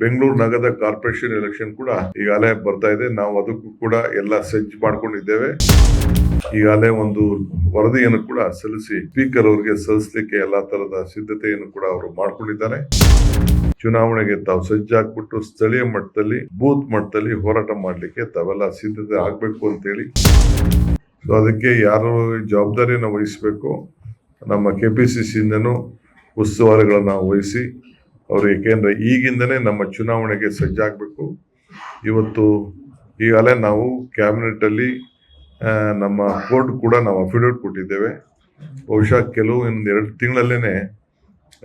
ಬೆಂಗಳೂರು ನಗರದ corporation election ಕೂಡ ಈಗಾಗಲೇ ಬರ್ತಾ ಇದೆ. ನಾವು ಅದಕ್ಕೂ ಕೂಡ ಎಲ್ಲ ಸಜ್ಜು ಮಾಡ್ಕೊಂಡಿದ್ದೇವೆ. ಈಗಾಗಲೇ ಒಂದು ವರದಿಯನ್ನು ಕೂಡ ಸಲ್ಲಿಸಿ ಸ್ಪೀಕರ್ ಅವರಿಗೆ ಸಲ್ಲಿಸಲಿಕ್ಕೆ ಎಲ್ಲಾ ತರದ ಸಿದ್ಧತೆಯನ್ನು ಕೂಡ ಅವರು ಮಾಡ್ಕೊಂಡಿದ್ದಾರೆ. ಚುನಾವಣೆಗೆ ತಾವು ಸಜ್ಜಾಗ್ಬಿಟ್ಟು ಸ್ಥಳೀಯ ಮಟ್ಟದಲ್ಲಿ ಬೂತ್ ಮಟ್ಟದಲ್ಲಿ ಹೋರಾಟ ಮಾಡ್ಲಿಕ್ಕೆ ತಾವೆಲ್ಲ ಸಿದ್ಧತೆ ಆಗ್ಬೇಕು ಅಂತೇಳಿ, ಸೊ ಅದಕ್ಕೆ ಯಾರು ಜವಾಬ್ದಾರಿಯನ್ನು ವಹಿಸಬೇಕು, ನಮ್ಮ ಕೆಪಿಸಿಸಿಯಿಂದನೂ ಉಸ್ತುವಾರಿಗಳನ್ನ ವಹಿಸಿ ಅವರು, ಏಕೆಂದ್ರೆ ಈಗಿಂದನೇ ನಮ್ಮ ಚುನಾವಣೆಗೆ ಸಜ್ಜಾಗಬೇಕು. ಇವತ್ತು ಈಗಾಗಲೇ ನಾವು ಕ್ಯಾಬಿನೆಟ್ ಅಲ್ಲಿ ನಮ್ಮ ಕೋರ್ಟ್ ಕೂಡ ನಾವು ಅಫಿಡವಿಟ್ ಕೊಟ್ಟಿದ್ದೇವೆ. ಬಹುಶಃ ಕೆಲವು 2 ತಿಂಗಳಲ್ಲೇನೆ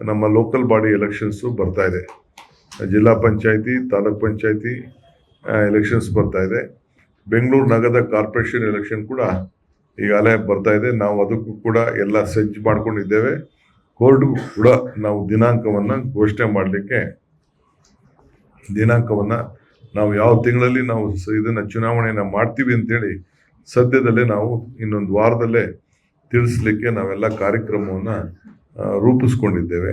ನಮ್ಮ ಲೋಕಲ್ ಬಾಡಿ ಎಲೆಕ್ಷನ್ಸ್ ಬರ್ತಾ ಇದೆ. ಜಿಲ್ಲಾ ಪಂಚಾಯತಿ, ತಾಲೂಕ್ ಪಂಚಾಯತಿ ಎಲೆಕ್ಷನ್ಸ್ ಬರ್ತಾ ಇದೆ. ಬೆಂಗಳೂರು ನಗರದ ಕಾರ್ಪೊರೇಷನ್ ಎಲೆಕ್ಷನ್ ಕೂಡ ಈಗಾಗಲೇ ಬರ್ತಾ ಇದೆ. ನಾವು ಅದಕ್ಕೂ ಕೂಡ ಎಲ್ಲ ಸಜ್ಜು ಮಾಡ್ಕೊಂಡಿದ್ದೇವೆ. ಕೋರ್ಟ್ ಕೂಡ ನಾವು ದಿನಾಂಕವನ್ನ ಘೋಷಣೆ ಮಾಡಲಿಕ್ಕೆ, ದಿನಾಂಕವನ್ನ ನಾವು ಯಾವ ತಿಂಗಳಲ್ಲಿ ನಾವು ಇದನ್ನ ಚುನಾವಣೆಯನ್ನ ಮಾಡ್ತೀವಿ ಅಂತೇಳಿ ಸದ್ಯದಲ್ಲೇ ನಾವು ಇನ್ನೊಂದು ವಾರದಲ್ಲೇ ತಿಳಿಸ್ಲಿಕ್ಕೆ ನಾವೆಲ್ಲ ಕಾರ್ಯಕ್ರಮವನ್ನ ರೂಪಿಸ್ಕೊಂಡಿದ್ದೇವೆ.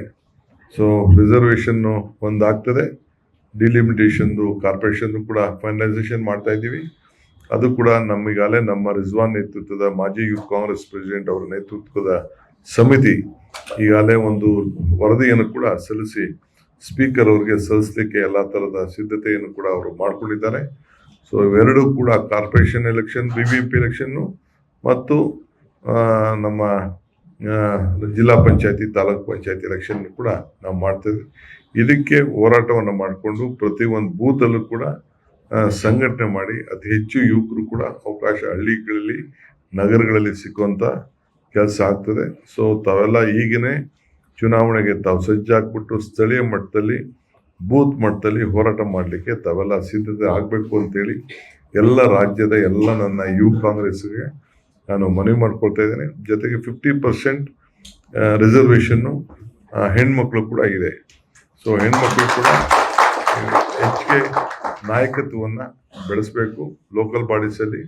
ಸೊ ರಿಸರ್ವೇಷನ್ ಒಂದಾಗ್ತದೆ, ಡಿಲಿಮಿಟೇಷನ್ ಕಾರ್ಪೊರೇಷನ್ ಕೂಡ ಫೈನಲೈಸೇಷನ್ ಮಾಡ್ತಾ ಇದ್ದೀವಿ. ಅದು ಕೂಡ ನಮಗಾಲೇ ನಮ್ಮ ರಿಜ್ವಾನ್ ನೇತೃತ್ವದ ಮಾಜಿ ಯೂತ್ ಕಾಂಗ್ರೆಸ್ ಪ್ರೆಸಿಡೆಂಟ್ ಅವರ ನೇತೃತ್ವದ ಸಮಿತಿ ಈಗಾಗಲೇ ಒಂದು ವರದಿಯನ್ನು ಕೂಡ ಸಲ್ಲಿಸಿ ಸ್ಪೀಕರ್ ಅವರಿಗೆ ಸಲ್ಲಿಸಲಿಕ್ಕೆ ಎಲ್ಲಾ ತರದ ಸಿದ್ಧತೆಯನ್ನು ಕೂಡ ಅವರು ಮಾಡ್ಕೊಂಡಿದ್ದಾರೆ. ಸೊ ಇವೆರಡೂ ಕೂಡ ಕಾರ್ಪೊರೇಷನ್ ಎಲೆಕ್ಷನ್, BBMP ಎಲೆಕ್ಷನ್ ಮತ್ತು ನಮ್ಮ ಜಿಲ್ಲಾ ಪಂಚಾಯತಿ, ತಾಲೂಕ್ ಪಂಚಾಯತಿ ಎಲೆಕ್ಷನ್ ಕೂಡ ನಾವು ಮಾಡ್ತೇವೆ. ಇದಕ್ಕೆ ಹೋರಾಟವನ್ನು ಮಾಡಿಕೊಂಡು ಪ್ರತಿ ಒಂದು ಬೂತ್ ಅಲ್ಲೂ ಕೂಡ ಸಂಘಟನೆ ಮಾಡಿ ಅತಿ ಹೆಚ್ಚು ಯುವಕರು ಕೂಡ ಅವಕಾಶ ಹಳ್ಳಿಗಳಲ್ಲಿ, ನಗರಗಳಲ್ಲಿ ಸಿಕ್ಕುವಂತ ಕೆಲಸ ಆಗ್ತದೆ. ಸೊ ತಾವೆಲ್ಲ ಈಗನೇ ಚುನಾವಣೆಗೆ ತಾವು ಸಜ್ಜಾಗ್ಬಿಟ್ಟು ಸ್ಥಳೀಯ ಮಟ್ಟದಲ್ಲಿ ಬೂತ್ ಮಟ್ಟದಲ್ಲಿ ಹೋರಾಟ ಮಾಡಲಿಕ್ಕೆ ತಾವೆಲ್ಲ ಸಿದ್ಧತೆ ಆಗಬೇಕು ಅಂತೇಳಿ ಎಲ್ಲ ರಾಜ್ಯದ ಎಲ್ಲ ನನ್ನ ಯುವ ಕಾಂಗ್ರೆಸ್ಗೆ ನಾನು ಮನವಿ ಮಾಡ್ಕೊಳ್ತಾ ಇದ್ದೇನೆ. ಜೊತೆಗೆ 50% ರಿಸರ್ವೇಷನ್ನು ಹೆಣ್ಮಕ್ಳು ಕೂಡ ಇದೆ. ಸೊ ಹೆಣ್ಮಕ್ಳು ಕೂಡ ಹೆಚ್ಚಿಗೆ ನಾಯಕತ್ವವನ್ನು ಬೆಳೆಸಬೇಕು. ಲೋಕಲ್ ಬಾಡೀಸಲ್ಲಿ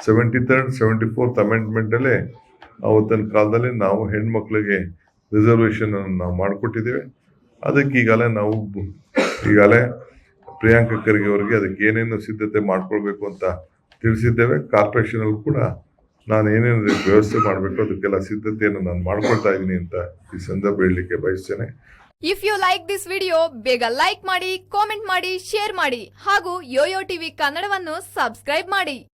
73rd 74th ಅಮೆಂಡ್ಮೆಂಟಲ್ಲೇ ಅವತ್ತಿನ ಕಾಲದಲ್ಲಿ ನಾವು ಹೆಣ್ಮಕ್ಳಿಗೆ ರಿಸರ್ವೇಷನ್ ನಾವು ಮಾಡಿಕೊಟ್ಟಿದ್ದೇವೆ. ಅದಕ್ಕೆ ಈಗಾಗಲೇ ಪ್ರಿಯಾಂಕ ಖರ್ಗೆ ಅವರಿಗೆ ಅದಕ್ಕೆ ಏನೇನು ಸಿದ್ಧತೆ ಮಾಡ್ಕೊಳ್ಬೇಕು ಅಂತ ತಿಳಿಸಿದ್ದೇವೆ. ಕಾರ್ಪೊರೇಷನ್ ಅಲ್ಲಿ ಕೂಡ ನಾನು ಏನೇನು ವ್ಯವಸ್ಥೆ ಮಾಡಬೇಕು ಅದಕ್ಕೆಲ್ಲ ಸಿದ್ಧತೆಯನ್ನು ನಾನು ಮಾಡ್ಕೊಳ್ತಾ ಇದ್ದೀನಿ ಅಂತ ಈ ಸಂದರ್ಭ ಹೇಳಲಿಕ್ಕೆ ಬಯಸ್ತೇನೆ. If you like this video, ಬೇಗ ಲೈಕ್ ಮಾಡಿ, ಕಾಮೆಂಟ್ ಮಾಡಿ, ಶೇರ್ ಮಾಡಿ ಹಾಗೂ ಯೋಯೋ ಟಿವಿ ಕನ್ನಡವನ್ನು ಸಬ್ಸ್ಕ್ರೈಬ್ ಮಾಡಿ.